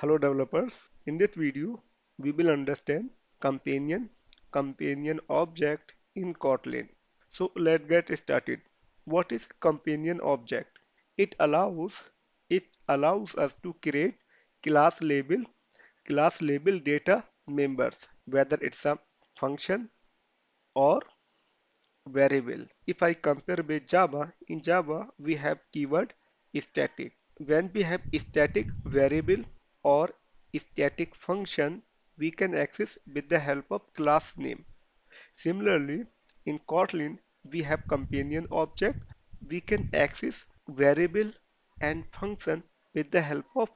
Hello developers. In this video, we will understand companion, companion object in Kotlin. So let's get started. What is companion object? It allows it allows us to create class label, class label data members, whether it's a function or variable. If I compare with Java, in Java we have keyword static. When we have static variable or static function, we can access with the help of class name. Similarly, in Kotlin, we have companion object. We can access variable and function with the help of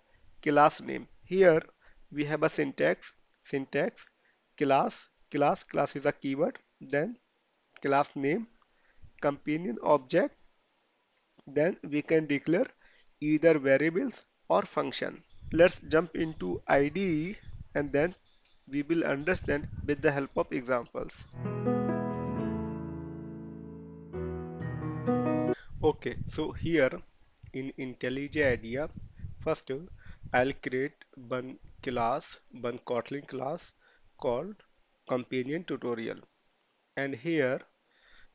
class name. Here we have a syntax, class is a keyword, then class name, companion object, then we can declare either variables or function. Let's jump into IDE and then we will understand with the help of examples. Okay, so here in IntelliJ IDEA, first I'll create one Kotlin class called companion tutorial. And here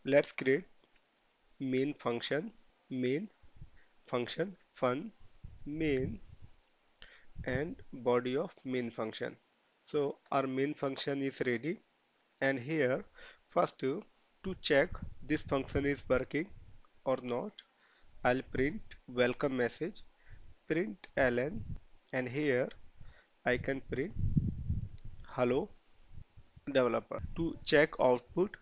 let's create main main function, fun, main and body of main function. So our main function is ready, and here first to check this function is working or not, I'll print welcome message, print ln, and here I can print hello developer. To check output,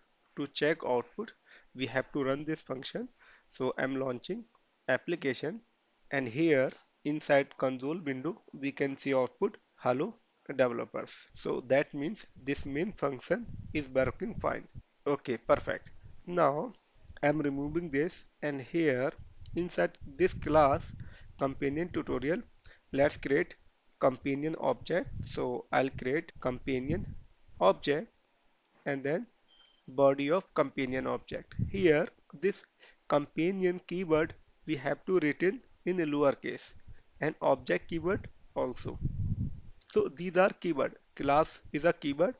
we have to run this function. So I'm launching application, and here inside console window we can see output hello developers. So that means this main function is working fine. Okay, perfect. Now I'm removing this, and here inside this class companion tutorial, let's create companion object. So I'll create companion object and then body of companion object. Here this companion keyword we have to written in lowercase and object keyword also. So these are keyword. Class is a keyword,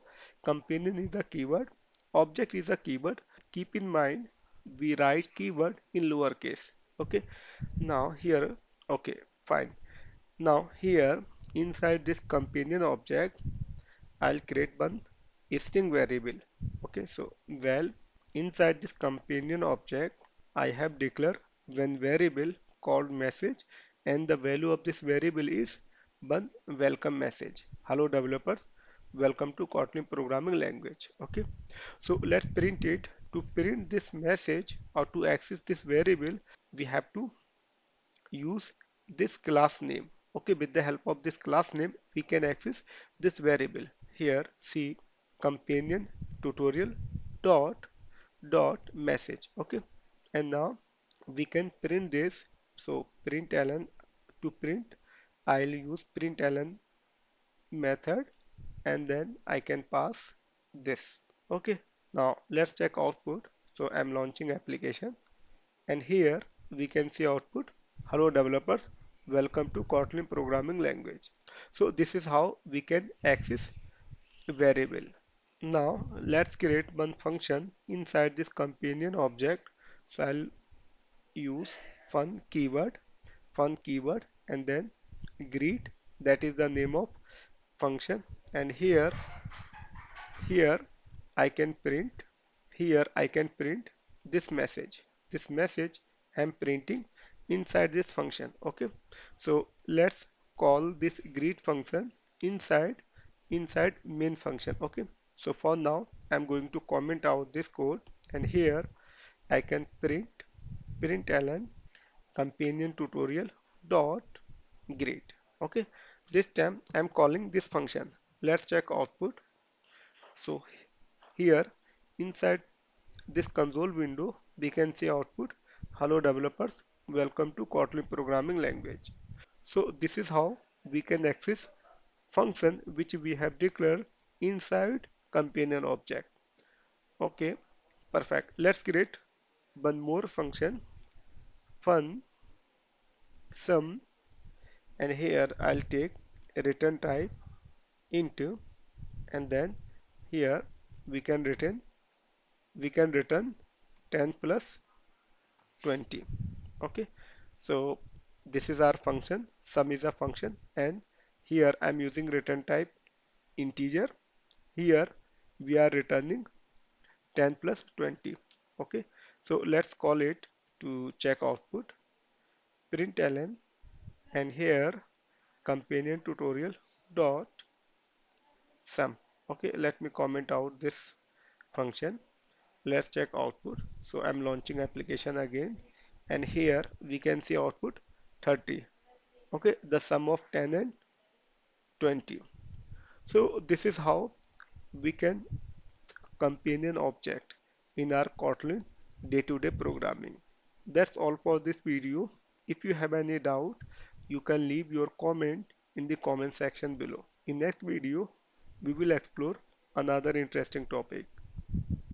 companion is a keyword, object is a keyword. Keep in mind we write keyword in lowercase. Okay. Now here, okay, fine. Now here inside this companion object, I'll create one string variable. Okay, so well inside this companion object, I have declared one variable called message, and the value of this variable is one welcome message. Hello developers, welcome to Kotlin programming language. Okay, so let's print it. To print this message or to access this variable, we have to use this class name. Okay, with the help of this class name, we can access this variable. Here, see companion tutorial dot message. Okay, and now we can print this. So println, to print, I'll use println method, and then I can pass this. Okay, now let's check output. So I'm launching application, and here we can see output hello developers, welcome to Kotlin programming language. So this is how we can access variable. Now let's create one function inside this companion object. So I'll use fun keyword, and then greet, that is the name of function. And here I can print here I can print this message. This message I'm printing inside this function. Okay, so let's call this greet function inside main function. Okay, so for now I'm going to comment out this code, and here I can println companion tutorial dot greet. Okay, this time I'm calling this function. Let's check output. So here inside this console window, we can see output hello developers, welcome to Kotlin programming language. So this is how we can access function which we have declared inside companion object. Okay, perfect. Let's create one more function, fun sum, and here I'll take return type into, and then here we can return 10 plus 20. Okay, so this is our function. Sum is a function, and here I'm using return type integer. Here we are returning 10 plus 20. Okay, so let's call it to check output println, and here companion tutorial dot sum. Okay, let me comment out this function. Let's check output. So I'm launching application again, and here we can see output 30. Okay, the sum of 10 and 20. So this is how we can companion object in our Kotlin day-to-day programming. That's all for this video. If you have any doubt, you can leave your comment in the comment section below. In next video, we will explore another interesting topic.